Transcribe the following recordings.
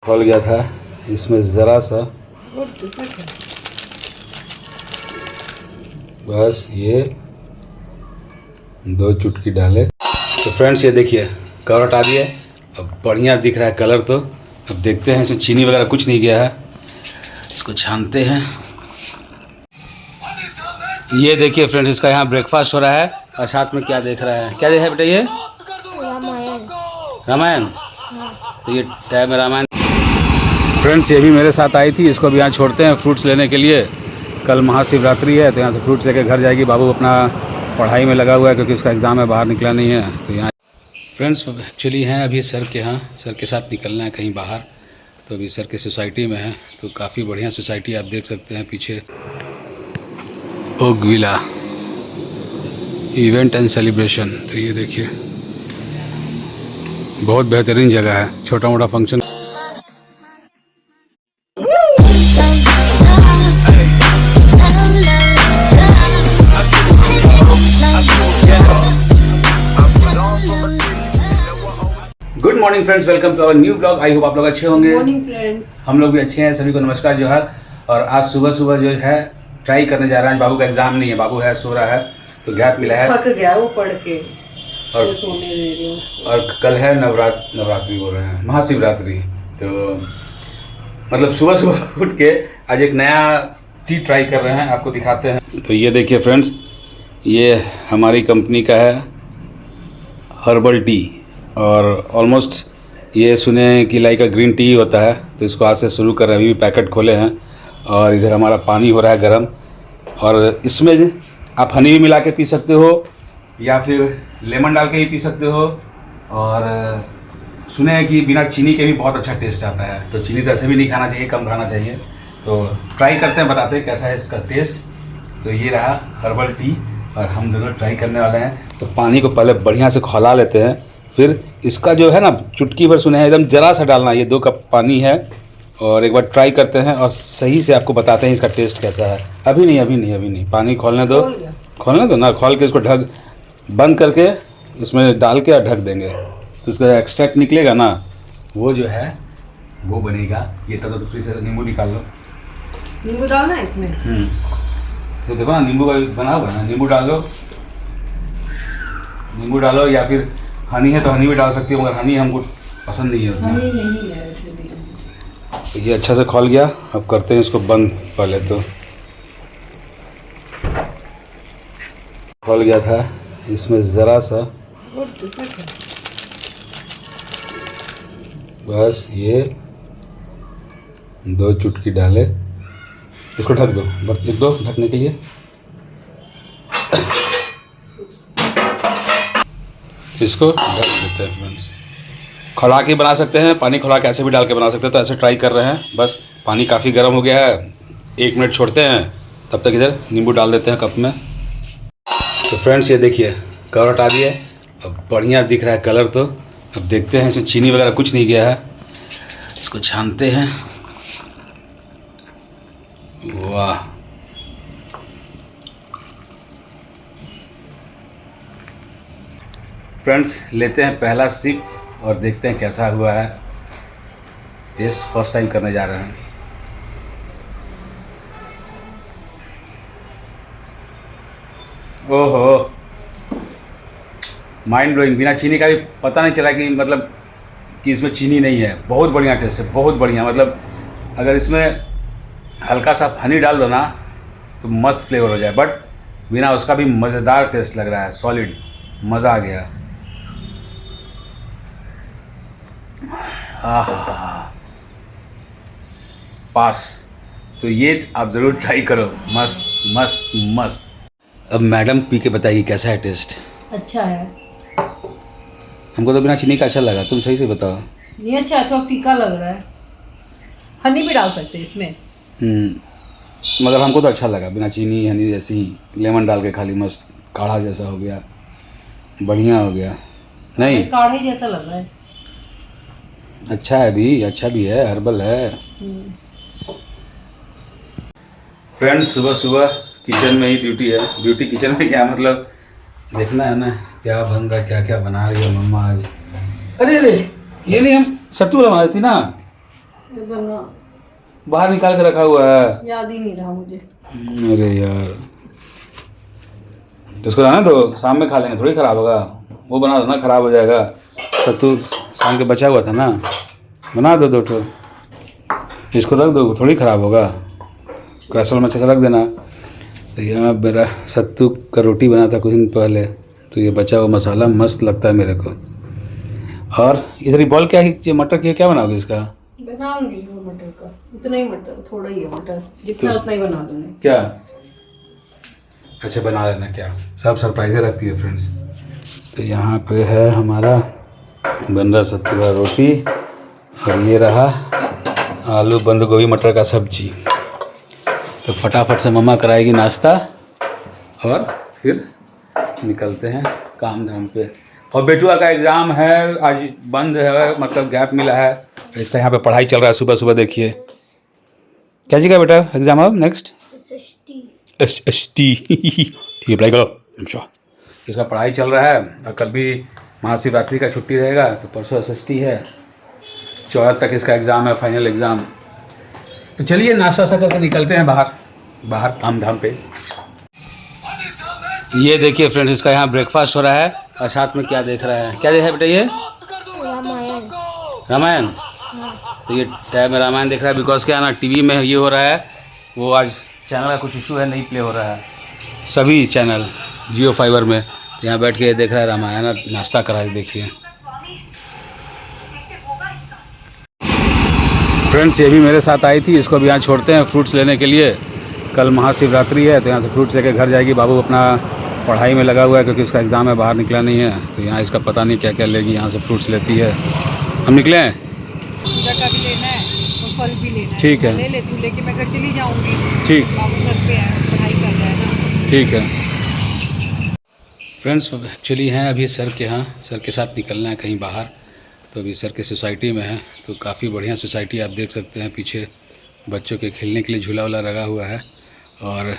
खोल गया था, इसमें ज़रा सा बस ये 2 चुटकी डाले। तो फ्रेंड्स ये देखिए कवर हटा दिया, अब बढ़िया दिख रहा है कलर। तो अब देखते हैं, इसमें चीनी वगैरह कुछ नहीं गया है, इसको छानते हैं। ये देखिए फ्रेंड्स, इसका यहाँ ब्रेकफास्ट हो रहा है और साथ में क्या देख रहा है, क्या देखा है बेटा? ये रामायण। तो ये टाइम है रामायण। फ्रेंड्स ये भी मेरे साथ आई थी, इसको भी यहाँ छोड़ते हैं फ्रूट्स लेने के लिए। कल महाशिवरात्रि है तो यहाँ से फ्रूट्स लेके घर जाएगी। बाबू अपना पढ़ाई में लगा हुआ है क्योंकि उसका एग्ज़ाम है, बाहर निकला नहीं है। तो यहाँ फ्रेंड्स एक्चुअली हैं अभी सर के यहाँ, सर के साथ निकलना है कहीं बाहर। तो अभी सर के सोसाइटी में है, तो काफ़ी बढ़िया सोसाइटी आप देख सकते हैं पीछे। Oak Villa event and celebration. तो ये देखिए बहुत बेहतरीन जगह है, छोटा मोटा function. Good morning friends, welcome to our new blog. I hope आप लोग अच्छे होंगे। मॉर्निंग फ्रेंड्स, हम लोग भी अच्छे हैं। सभी को नमस्कार, जोहार। और आज सुबह सुबह जो है ट्राई करने जा रहे हैं। बाबू का एग्जाम नहीं है, बाबू है सो रहा है तो गैप मिला है, थक गया वो पढ़ के और सोने दे रही हूँ उसको। और कल है नवरात्रि बोल रहे हैं, महाशिवरात्रि। तो मतलब सुबह सुबह उठ के आज एक नया चीज़ ट्राई कर रहे हैं, आपको दिखाते हैं। तो ये देखिए फ्रेंड्स, ये हमारी कंपनी का है हर्बल टी, और ऑलमोस्ट ये सुने कि लाइक का ग्रीन टी होता है। तो इसको आज से शुरू कर रहे हैं, अभी भी पैकेट खोले हैं। और इधर हमारा पानी हो रहा है गर्म, और इसमें आप हनी भी मिला के पी सकते हो या फिर लेमन डाल के भी पी सकते हो। और सुने हैं कि बिना चीनी के भी बहुत अच्छा टेस्ट आता है। तो चीनी तो ऐसे भी नहीं खाना चाहिए, कम खाना चाहिए। तो ट्राई करते हैं, बताते हैं कैसा है इसका टेस्ट। तो ये रहा हर्बल टी और हम दोनों ट्राई करने वाले हैं। तो पानी को पहले बढ़िया से खौला लेते हैं, फिर इसका जो है ना चुटकी भर सुने हैं, एकदम ज़रा सा डालना। ये 2 कप पानी है, और एक बार ट्राई करते हैं और सही से आपको बताते हैं इसका टेस्ट कैसा है। अभी नहीं, पानी खोलने दो ना। खोल के इसको ढक बंद करके इसमें डाल के और ढक देंगे, तो इसका एक्सट्रैक्ट निकलेगा ना, वो जो है वो बनेगा। ये तब तो फ्रिज से नींबू निकाल लो। नींबू डालना है इसमें। तो देखो ना, नींबू का बना हुआ है ना, नींबू डालो या फिर हनी है तो हनी भी डाल सकती हो, मगर हनी हमको पसंद नहीं है उतना। हनी नहीं है ऐसे भी। तो ये अच्छा से खौल गया, अब करते हैं इसको बंद। पहले तो खौल गया था, इसमें ज़रा सा बस ये 2 चुटकी डाले। इसको ढक दो, बर्तन लिख दो ढकने के लिए। इसको ढक देते हैं फ्रेंड्स। खौला के बना सकते हैं, पानी खौला के ऐसे भी डाल के बना सकते हैं। तो ऐसे ट्राई कर रहे हैं। बस पानी काफ़ी गर्म हो गया है, 1 मिनट छोड़ते हैं, तब तक इधर नींबू डाल देते हैं कप में। तो फ्रेंड्स ये देखिए कवर हटा दिया, अब बढ़िया दिख रहा है कलर। तो अब देखते हैं, इसमें चीनी वगैरह कुछ नहीं गया है, इसको छानते हैं। वाह, फ्रेंड्स लेते हैं पहला सिप और देखते हैं कैसा हुआ है टेस्ट। फर्स्ट टाइम करने जा रहे हैं। ओहो, माइंड ब्लोइंग। बिना चीनी का भी पता नहीं चला कि मतलब कि इसमें चीनी नहीं है। बहुत बढ़िया टेस्ट है, बहुत बढ़िया। मतलब अगर इसमें हल्का सा हनी डाल दो ना तो मस्त फ्लेवर हो जाए, बट बिना उसका भी मज़ेदार टेस्ट लग रहा है, सॉलिड, मज़ा आ गया। पास। तो ये आप ज़रूर ट्राई करो, मस्त मस्त मस्त। अब मैडम पी के बताइए कैसा है टेस्ट। अच्छा है, हमको तो बिना चीनी का अच्छा लगा, तुम सही से बताओ। ये अच्छा है, थोड़ा फीका लग रहा है। हनी भी डाल सकते हैं इसमें। मगर हमको तो अच्छा लगा, बिना चीनी हनी जैसी, लेमन डाल के खाली मस्त काढ़ा जैसा हो गया, बढ़िया हो गया। नहीं, काढ़े जैसा लग रहा है। अच्छा है भी, अच्छा भी है, हर्बल है। फ्रेंड्स सुबह सुबह किचन में ही ड्यूटी है। ड्यूटी किचन में क्या मतलब, देखना है ना क्या बन रहा है, क्या क्या बना रही है मम्मा आज। अरे ये नहीं, हम सत्तू बना रही थी ना, ये बना बाहर निकाल के रखा हुआ है, याद ही नहीं रहा मुझे। अरे यार, तो इसको रहना दो, शाम में खा लेंगे, थोड़ी ख़राब होगा। वो बना दो ना, ख़राब हो जाएगा। सत्तू शाम के बचा हुआ था ना, बना दो 2 ठो, इसको रख दो, थोड़ी ख़राब होगा। क्रैशर में अच्छे से रख देना। तो यहाँ मेरा सत्तू का रोटी बना था कुछ दिन पहले, तो ये बचा हुआ मसाला मस्त लगता है मेरे को। और इधर ही बॉल क्या है, मटर की क्या बनाओगे इसका? बनाऊंगी वो मटर का, इतना ही मटर, थोड़ा ही है मटर, जितना उतना ही बना दूंगी। क्या? अच्छा बना लेना, क्या सब सरप्राइजें रखती है फ्रेंड्स। तो यहाँ पे है हमारा बन रहा सत्तू का रोटी, और ये रहा आलू बंद गोभी मटर का सब्जी। तो फटाफट से मम्मा कराएगी नाश्ता और फिर निकलते हैं काम धाम पे। और बेटुआ का एग्ज़ाम है, आज बंद है, मतलब गैप मिला है, इसका यहाँ पे पढ़ाई चल रहा है। सुबह सुबह देखिए क्या जी का बेटा एग्ज़ाम है नेक्स्ट, SST ठीक है, अप्लाई करो अच्छा। इसका पढ़ाई चल रहा है, और कल भी महाशिवरात्रि का छुट्टी रहेगा, तो परसों SST है, 14 तक इसका एग्ज़ाम है, फाइनल एग्ज़ाम। तो चलिए नाश्ता वास्ता करके निकलते हैं बाहर काम धाम पे। ये देखिए फ्रेंड्स, इसका यहाँ ब्रेकफास्ट हो रहा है, और साथ में क्या देख रहा है, क्या देखा है बेटा ये? रामायण। तो ये टैब में रामायण देख रहा है, बिकॉज क्या है ना, टीवी में ये हो रहा है, वो आज चैनल का कुछ इशू है, नहीं प्ले हो रहा है सभी चैनल जियो फाइबर में। तो यहाँ बैठ के ये देख रहा है रामायण, और नाश्ता करा है, देखिए फ्रेंड्स। ये भी मेरे साथ आई थी, इसको भी यहाँ छोड़ते हैं फ्रूट्स लेने के लिए। कल महाशिवरात्रि है, तो यहाँ से फ्रूट्स लेके घर जाएगी। बाबू अपना पढ़ाई में लगा हुआ है, क्योंकि उसका एग्ज़ाम है, बाहर निकला नहीं है। तो यहाँ इसका पता नहीं क्या क्या लेगी, यहाँ से फ्रूट्स लेती है। हम निकले हैं, पूजा का भी लेना है और फल भी लेना है। ठीक है, ले तू लेके मैं घर चली जाऊंगी। ठीक, बाबू घर पे है, पढ़ाई कर रहा है ना। ठीक है फ्रेंड्स। एक्चुअली हैं अभी सर के यहाँ, सर के साथ निकलना है कहीं बाहर। तो अभी सर के सोसाइटी में है, तो काफ़ी बढ़िया सोसाइटी, आप देख सकते हैं पीछे बच्चों के खेलने के लिए झूला वूला लगा हुआ है, और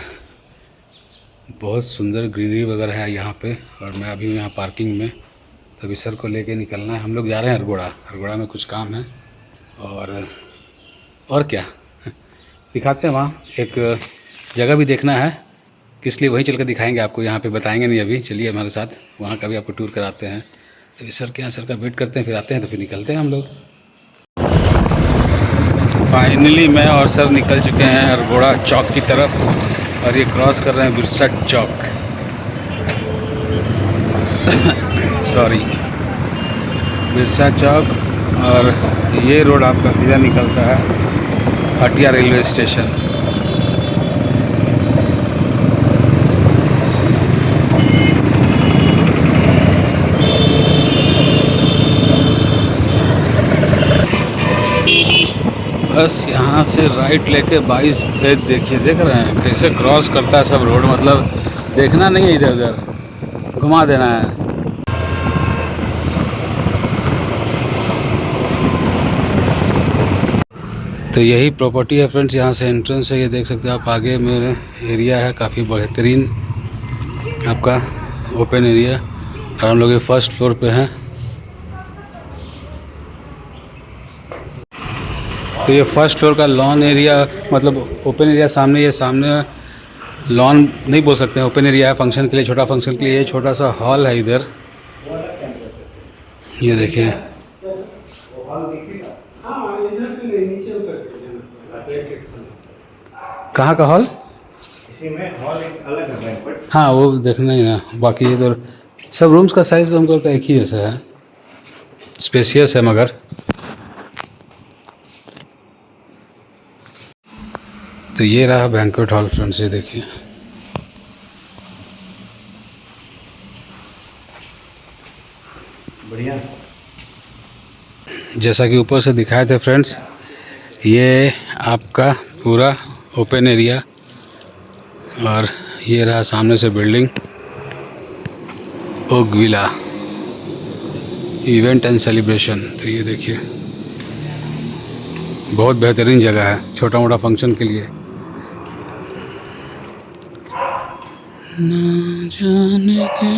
बहुत सुंदर ग्रीनरी वगैरह है यहाँ पे। और मैं अभी यहाँ पार्किंग में, तो अभी सर को लेके निकलना है। हम लोग जा रहे हैं अरगोड़ा में कुछ काम है, और क्या दिखाते हैं। वहाँ एक जगह भी देखना है, किस लिए वहीं चल कर दिखाएँगे आपको, यहाँ पे बताएंगे नहीं अभी। चलिए हमारे साथ, वहाँ का भी आपको टूर कराते हैं। तो सर के यहाँ, सर का वेट करते हैं, फिर आते हैं, तो फिर निकलते हैं हम लोग। फाइनली मैं और सर निकल चुके हैं अरगोड़ा चौक की तरफ, और ये क्रॉस कर रहे हैं बिरसा चौक सॉरी बिरसा चौक। और ये रोड आपका सीधा निकलता है हटिया रेलवे स्टेशन। बस यहाँ से राइट लेके 22 फेज देखिए, देख रहे हैं कैसे क्रॉस करता है सब रोड, मतलब देखना नहीं है इधर उधर, घुमा देना है। तो यही प्रॉपर्टी है फ्रेंड्स, यहाँ से एंट्रेंस है, ये देख सकते हैं आप। आगे मेरे एरिया है, काफ़ी बेहतरीन आपका ओपन एरिया, और हम लोग ये फर्स्ट फ्लोर पे हैं। तो ये फर्स्ट फ्लोर का लॉन एरिया, मतलब ओपन एरिया सामने, ये सामने लॉन नहीं बोल सकते हैं, ओपन एरिया है फंक्शन के लिए, छोटा फंक्शन के लिए। ये छोटा सा हॉल है इधर, ये देखिए। कहाँ का हॉल? हाँ वो देखना ही ना, बाकी ये तो सब रूम्स का साइज तो हमको लगता है एक ही जैसा है, स्पेशियस है मगर। तो ये रहा बैंक्वेट हॉल फ्रेंड्स, ये देखिए। बढ़िया, जैसा कि ऊपर से दिखाए थे फ्रेंड्स, ये आपका पूरा ओपन एरिया, और ये रहा सामने से building, Oak Villa event and celebration. तो ये देखिए, बहुत बेहतरीन जगह है छोटा मोटा फंक्शन के लिए। ना जाने के